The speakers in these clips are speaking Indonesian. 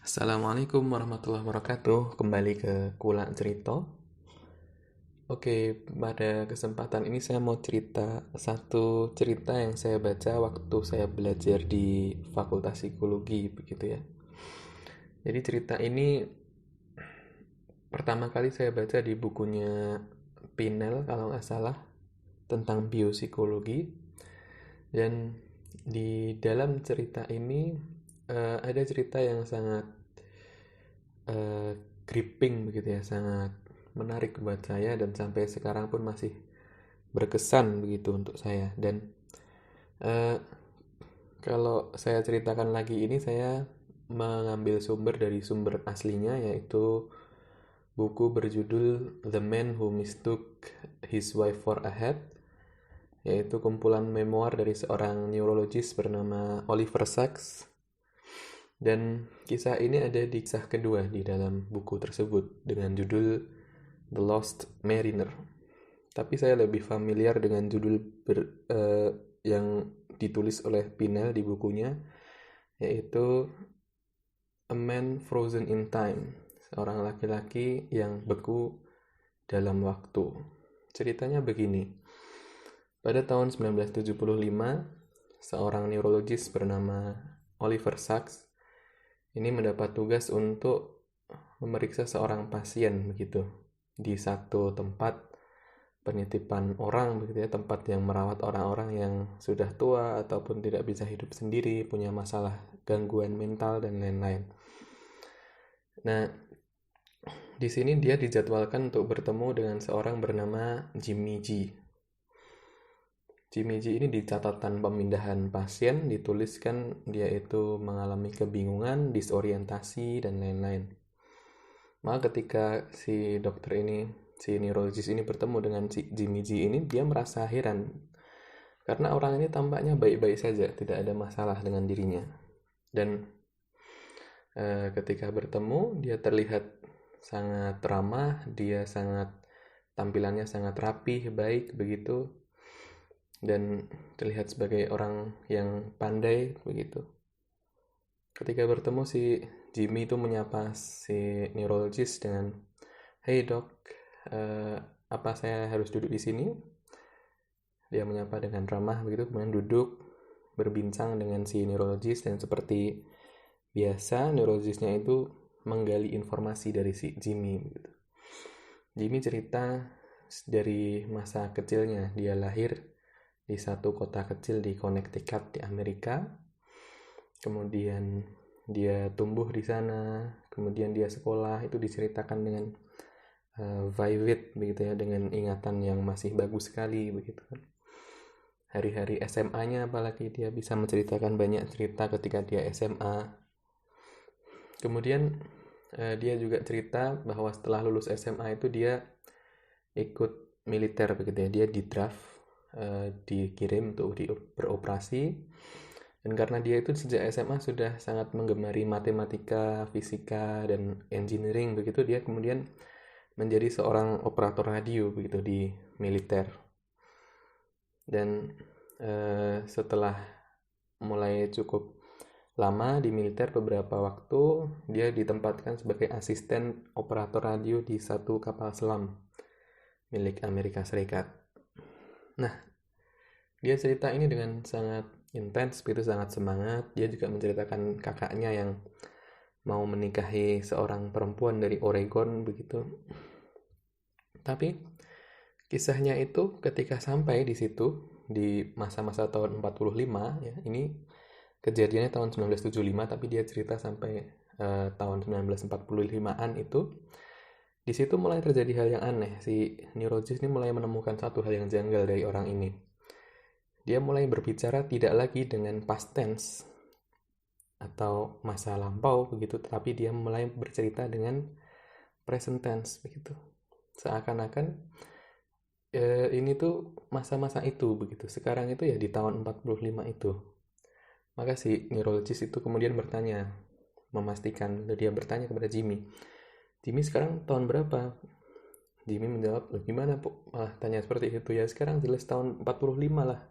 Assalamualaikum warahmatullahi wabarakatuh. Kembali ke Kula Cerita. Oke, pada kesempatan ini saya mau cerita satu cerita yang saya baca waktu saya belajar di Fakultas Psikologi begitu ya. Jadi cerita ini pertama kali saya baca di bukunya Pinel kalau nggak salah, tentang biopsikologi. Dan di dalam cerita ini ada cerita yang sangat eh, gripping begitu ya, sangat menarik buat saya dan sampai sekarang pun masih berkesan begitu untuk saya. Dan eh, kalau saya ceritakan lagi ini, saya mengambil sumber dari sumber aslinya, yaitu buku berjudul The Man Who Mistook His Wife for a Hat, yaitu kumpulan memoir dari seorang neurologis bernama Oliver Sacks. Dan kisah ini ada di kisah kedua di dalam buku tersebut dengan judul The Lost Mariner. Tapi saya lebih familiar dengan judul yang ditulis oleh Pinel di bukunya, yaitu A Man Frozen in Time, seorang laki-laki yang beku dalam waktu. Ceritanya begini. Pada tahun 1975, seorang neurologis bernama Oliver Sacks ini mendapat tugas untuk memeriksa seorang pasien begitu di satu tempat penitipan orang begitu ya, tempat yang merawat orang-orang yang sudah tua ataupun tidak bisa hidup sendiri, punya masalah gangguan mental dan lain-lain. Nah, di sini dia dijadwalkan untuk bertemu dengan seorang bernama Jimmy G. Jimmy G ini di catatan pemindahan pasien dituliskan dia itu mengalami kebingungan, disorientasi, dan lain-lain. Maka ketika si dokter ini, si neurologis ini bertemu dengan si Jimmy G ini, dia merasa heran. Karena orang ini tampaknya baik-baik saja, tidak ada masalah dengan dirinya. Dan ketika bertemu, dia terlihat sangat ramah, dia tampilannya sangat rapih, baik begitu, dan terlihat sebagai orang yang pandai begitu. Ketika bertemu, si Jimmy itu menyapa si neurologis dengan, "Hey dok, apa saya harus duduk di sini?" Dia menyapa dengan ramah begitu, kemudian duduk berbincang dengan si neurologis, dan seperti biasa neurologisnya itu menggali informasi dari si Jimmy begitu. Jimmy cerita dari masa kecilnya. Dia lahir di satu kota kecil di Connecticut di Amerika. Kemudian dia tumbuh di sana, kemudian dia sekolah, itu diceritakan dengan vivid begitu ya, dengan ingatan yang masih bagus sekali begitu kan. Hari-hari SMA-nya apalagi dia bisa menceritakan banyak cerita ketika dia SMA. Kemudian dia juga cerita bahwa setelah lulus SMA itu dia ikut militer begitu ya, dia di draft, dikirim untuk beroperasi. Dan karena dia itu sejak SMA sudah sangat menggemari matematika, fisika, dan engineering begitu, dia kemudian menjadi seorang operator radio begitu di militer. Dan setelah mulai cukup lama di militer, beberapa waktu dia ditempatkan sebagai asisten operator radio di satu kapal selam milik Amerika Serikat. Nah, dia cerita ini dengan sangat intens begitu, sangat semangat. Dia juga menceritakan kakaknya yang mau menikahi seorang perempuan dari Oregon begitu. Tapi kisahnya itu ketika sampai di situ di masa-masa tahun 45 ya, ini kejadiannya tahun 1975 tapi dia cerita sampai tahun 1945-an itu. Di situ mulai terjadi hal yang aneh. Si neurologis ini mulai menemukan satu hal yang janggal dari orang ini. Dia mulai berbicara tidak lagi dengan past tense atau masa lampau begitu, tetapi dia mulai bercerita dengan present tense begitu. Seakan-akan ini tuh masa-masa itu begitu. Sekarang itu ya di tahun 45 itu. Maka si neurologis itu kemudian bertanya, memastikan, dia bertanya kepada Jimmy, "Jimmy sekarang tahun berapa?" Jimmy menjawab, "Gimana tanya seperti itu ya, sekarang jelas tahun 45 lah.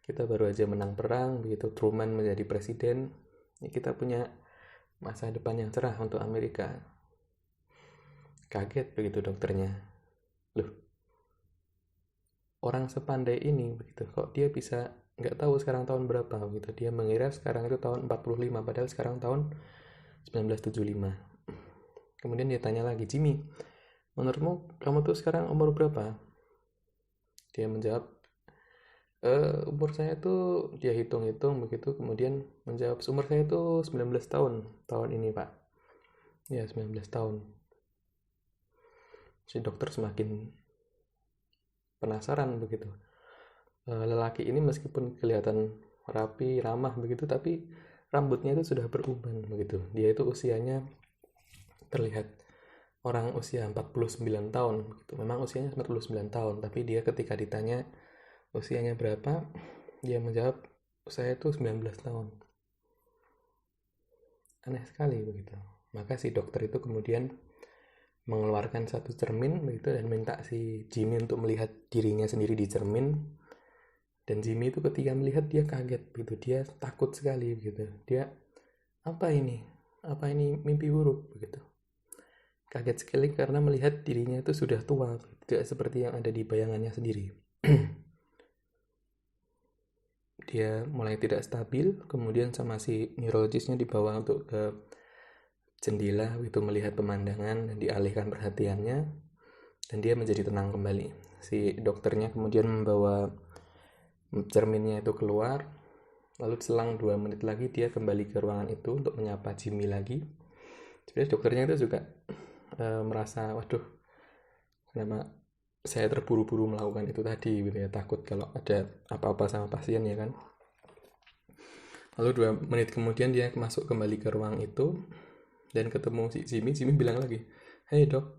Kita baru aja menang perang begitu, Truman menjadi presiden. Ya, kita punya masa depan yang cerah untuk Amerika. Kaget begitu dokternya. Loh, orang sepandai ini begitu, kok dia bisa nggak tahu sekarang tahun berapa gitu. Dia mengira sekarang itu tahun 45, padahal sekarang tahun 1975. Kemudian dia tanya lagi, Jimmy, menurutmu kamu tuh sekarang umur berapa? Dia menjawab, umur saya tuh, dia hitung-hitung begitu, kemudian menjawab, umur saya tuh 19 tahun ini Pak. Ya, 19 tahun. Si dokter semakin penasaran begitu. Lelaki ini meskipun kelihatan rapi, ramah begitu, tapi rambutnya itu sudah beruban begitu. Dia itu usianya terlihat orang usia 49 tahun begitu. Memang usianya 49 tahun, tapi dia ketika ditanya usianya berapa, dia menjawab, saya itu 19 tahun. Aneh sekali begitu. Maka si dokter itu kemudian mengeluarkan satu cermin begitu dan minta si Jimmy untuk melihat dirinya sendiri di cermin. Dan Jimmy itu ketika melihat dia kaget begitu, dia takut sekali begitu. Dia, apa ini? Apa ini mimpi buruk begitu? Kaget sekali karena melihat dirinya itu sudah tua, tidak seperti yang ada di bayangannya sendiri. Dia mulai tidak stabil, kemudian sama si neurologisnya dibawa untuk ke jendela itu melihat pemandangan dan dialihkan perhatiannya, dan dia menjadi tenang kembali. Si dokternya kemudian membawa cerminnya itu keluar, lalu selang 2 menit lagi dia kembali ke ruangan itu untuk menyapa Jimmy lagi. Sebenarnya dokternya itu juga merasa, waduh, kenapa saya terburu-buru melakukan itu tadi gitu ya, takut kalau ada apa-apa sama pasien ya kan. Lalu 2 menit kemudian dia masuk kembali ke ruang itu dan ketemu si Jimmy. Jimmy bilang lagi, "Hey dok,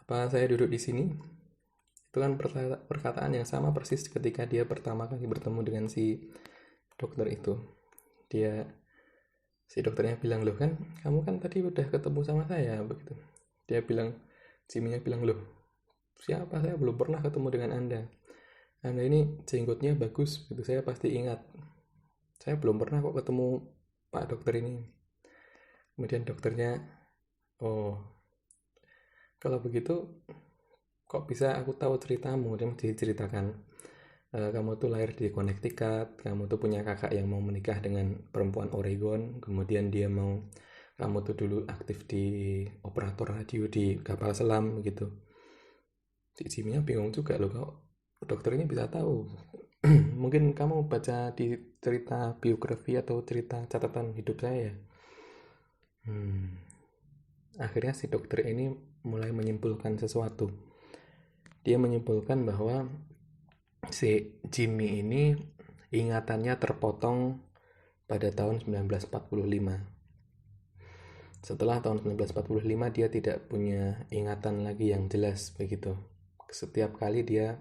apa saya duduk di sini?" Itu kan perkataan yang sama persis ketika dia pertama kali bertemu dengan si dokter itu. Si dokternya bilang, "Loh kan, kamu kan tadi udah ketemu sama saya," begitu. Jimmy-nya bilang, "Loh, siapa? Saya belum pernah ketemu dengan Anda. Anda ini jenggotnya bagus, gitu. Saya pasti ingat. Saya belum pernah kok ketemu Pak dokter ini." Kemudian dokternya, "Oh, kalau begitu kok bisa aku tahu ceritamu?" Dia diceritakan, "Kamu tuh lahir di Connecticut, kamu tuh punya kakak yang mau menikah dengan perempuan Oregon, kemudian kamu tuh dulu aktif di operator radio di kapal selam gitu." Si Jimmy-nya bingung juga loh, kok dokter ini bisa tahu. Mungkin kamu baca di cerita biografi atau cerita catatan hidup saya. Akhirnya si dokter ini mulai menyimpulkan sesuatu. Dia menyimpulkan bahwa si Jimmy ini ingatannya terpotong pada tahun 1945. Setelah tahun 1945 dia tidak punya ingatan lagi yang jelas begitu. Setiap kali dia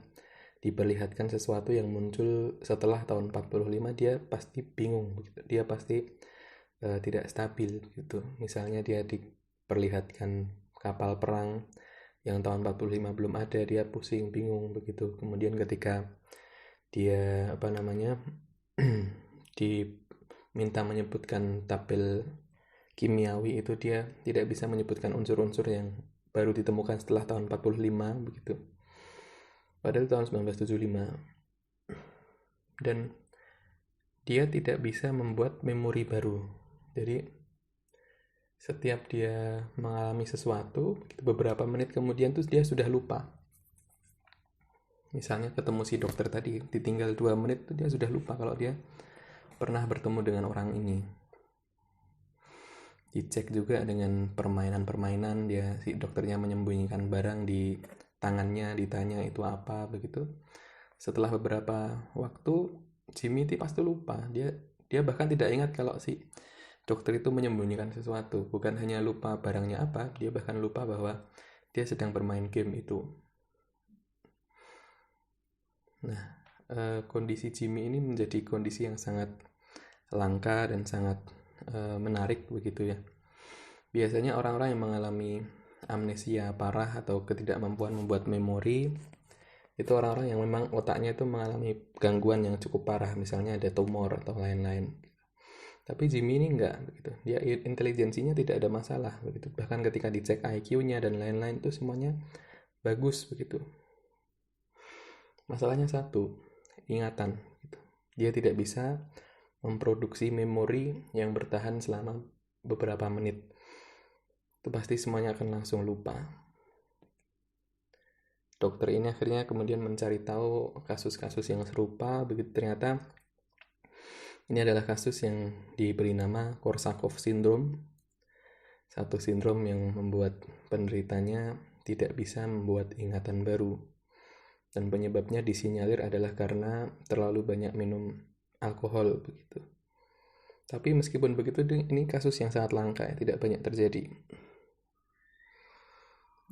diperlihatkan sesuatu yang muncul setelah tahun 45, dia pasti bingung begitu. Dia pasti tidak stabil gitu. Misalnya dia diperlihatkan kapal perang yang tahun 45 belum ada, dia pusing, bingung begitu. Kemudian ketika dia diminta menyebutkan tabel kimiawi itu, dia tidak bisa menyebutkan unsur-unsur yang baru ditemukan setelah tahun 45 begitu. Padahal tahun 1975. Dan dia tidak bisa membuat memori baru. Jadi setiap dia mengalami sesuatu, beberapa menit kemudian tuh dia sudah lupa. Misalnya ketemu si dokter tadi, ditinggal 2 menit tuh dia sudah lupa kalau dia pernah bertemu dengan orang ini. Dicek juga dengan permainan-permainan, si dokternya menyembunyikan barang di tangannya, ditanya itu apa begitu. Setelah beberapa waktu, Jimmy pasti lupa. Dia bahkan tidak ingat kalau si dokter itu menyembunyikan sesuatu. Bukan hanya lupa barangnya apa, dia bahkan lupa bahwa dia sedang bermain game itu. Nah, kondisi Jimmy ini menjadi kondisi yang sangat langka dan sangat menarik begitu ya. Biasanya orang-orang yang mengalami amnesia parah atau ketidakmampuan membuat memori itu orang-orang yang memang otaknya itu mengalami gangguan yang cukup parah, misalnya ada tumor atau lain-lain. Tapi Jimmy ini enggak begitu. Dia intelijensinya tidak ada masalah begitu. Bahkan ketika dicek IQ-nya dan lain-lain itu semuanya bagus begitu. Masalahnya satu, ingatan gitu. Dia tidak bisa memproduksi memori yang bertahan selama beberapa menit. Itu pasti semuanya akan langsung lupa. Dokter ini akhirnya kemudian mencari tahu kasus-kasus yang serupa, begitu ternyata ini adalah kasus yang diberi nama Korsakoff Syndrome, satu sindrom yang membuat penderitanya tidak bisa membuat ingatan baru. Dan penyebabnya disinyalir adalah karena terlalu banyak minum alkohol begitu. Tapi meskipun begitu, ini kasus yang sangat langka, ya, tidak banyak terjadi.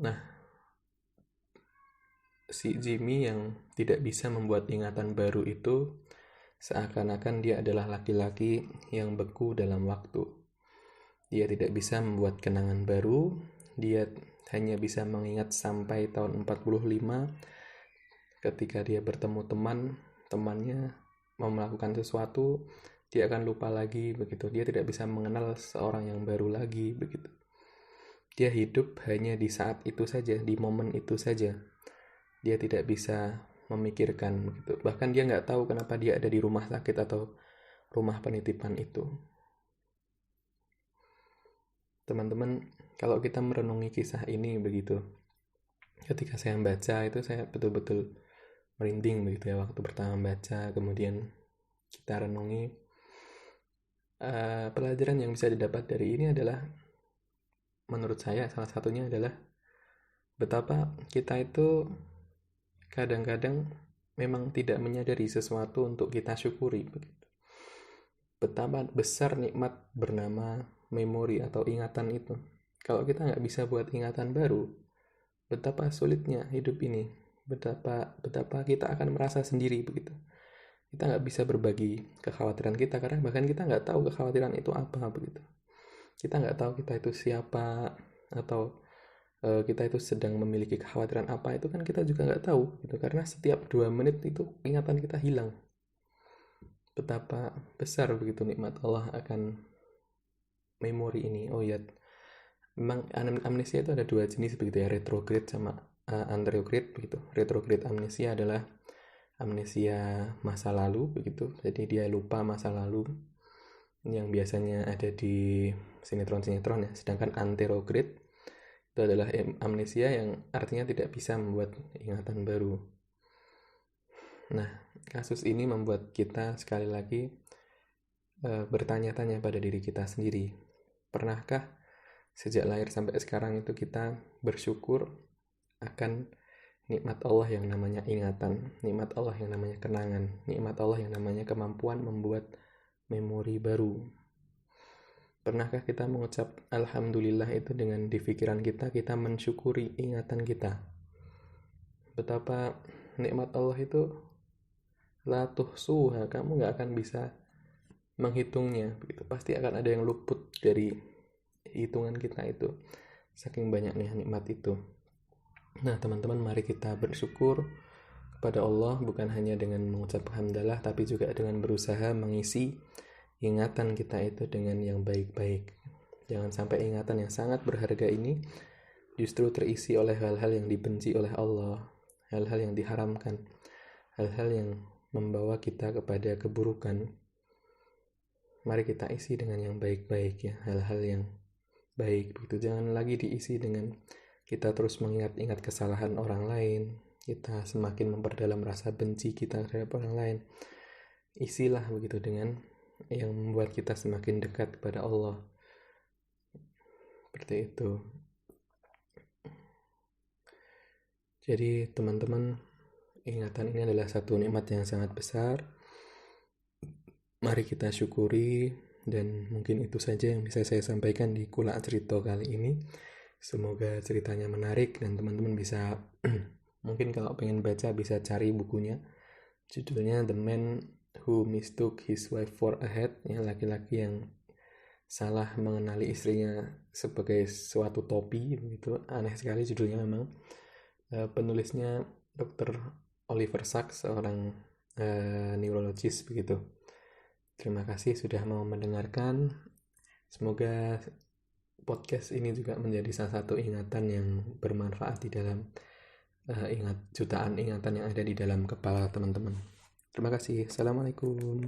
Nah, si Jimmy yang tidak bisa membuat ingatan baru itu seakan-akan dia adalah laki-laki yang beku dalam waktu. Dia tidak bisa membuat kenangan baru, dia hanya bisa mengingat sampai tahun 45 ketika dia bertemu temannya mau melakukan sesuatu, dia akan lupa lagi begitu. Dia tidak bisa mengenal seorang yang baru lagi begitu. Dia hidup hanya di saat itu saja, di momen itu saja. Dia tidak bisa memikirkan begitu. Bahkan dia nggak tahu kenapa dia ada di rumah sakit atau rumah penitipan itu. Teman-teman, kalau kita merenungi kisah ini begitu, ketika saya membaca itu saya betul-betul merinding begitu ya waktu pertama baca. Kemudian kita renungi, pelajaran yang bisa didapat dari ini adalah, menurut saya salah satunya adalah betapa kita itu kadang-kadang memang tidak menyadari sesuatu untuk kita syukuri begitu. Betapa besar nikmat bernama memori atau ingatan itu. Kalau kita nggak bisa buat ingatan baru, betapa sulitnya hidup ini. Betapa kita akan merasa sendiri begitu. Kita nggak bisa berbagi kekhawatiran kita karena bahkan kita nggak tahu kekhawatiran itu apa begitu. Kita nggak tahu kita itu siapa, atau kita itu sedang memiliki kekhawatiran apa, itu kan kita juga nggak tahu gitu, karena setiap 2 menit itu ingatan kita hilang. Betapa besar begitu nikmat Allah akan memori ini. Oh ya, memang amnesia itu ada 2 jenis begitu ya, retrograde sama anterograde begitu. Retrograde amnesia adalah amnesia masa lalu begitu, jadi dia lupa masa lalu yang biasanya ada di sinetron-sinetron ya. Sedangkan anterograde itu adalah amnesia yang artinya tidak bisa membuat ingatan baru. Nah, kasus ini membuat kita sekali lagi bertanya-tanya pada diri kita sendiri. Pernahkah sejak lahir sampai sekarang itu kita bersyukur akan nikmat Allah yang namanya ingatan, nikmat Allah yang namanya kenangan, nikmat Allah yang namanya kemampuan membuat memori baru? Pernahkah kita mengucap Alhamdulillah itu dengan di pikiran kita mensyukuri ingatan kita? Betapa nikmat Allah itu la tuhsuha, kamu gak akan bisa menghitungnya begitu. Pasti akan ada yang luput dari hitungan kita itu, saking banyaknya nikmat itu. Nah teman-teman, mari kita bersyukur kepada Allah bukan hanya dengan mengucap hamdalah, tapi juga dengan berusaha mengisi ingatan kita itu dengan yang baik-baik. Jangan sampai ingatan yang sangat berharga ini justru terisi oleh hal-hal yang dibenci oleh Allah, hal-hal yang diharamkan, hal-hal yang membawa kita kepada keburukan. Mari kita isi dengan yang baik-baik ya, hal-hal yang baik begitu. Jangan lagi diisi dengan kita terus mengingat-ingat kesalahan orang lain, kita semakin memperdalam rasa benci kita terhadap orang lain. Isilah begitu dengan yang membuat kita semakin dekat kepada Allah. Seperti itu. Jadi teman-teman, ingatan ini adalah satu nikmat yang sangat besar. Mari kita syukuri, dan mungkin itu saja yang bisa saya sampaikan di Kulak Cerita kali ini. Semoga ceritanya menarik dan teman-teman bisa mungkin kalau pengen baca bisa cari bukunya. Judulnya The Man Who Mistook His Wife for a Hat, ya, laki-laki yang salah mengenali istrinya sebagai suatu topi begitu. Aneh sekali judulnya memang. Penulisnya Dr. Oliver Sacks, seorang neurologis begitu. Terima kasih sudah mau mendengarkan. Semoga podcast ini juga menjadi salah satu ingatan yang bermanfaat di dalam jutaan ingatan yang ada di dalam kepala teman-teman. Terima kasih. Assalamualaikum.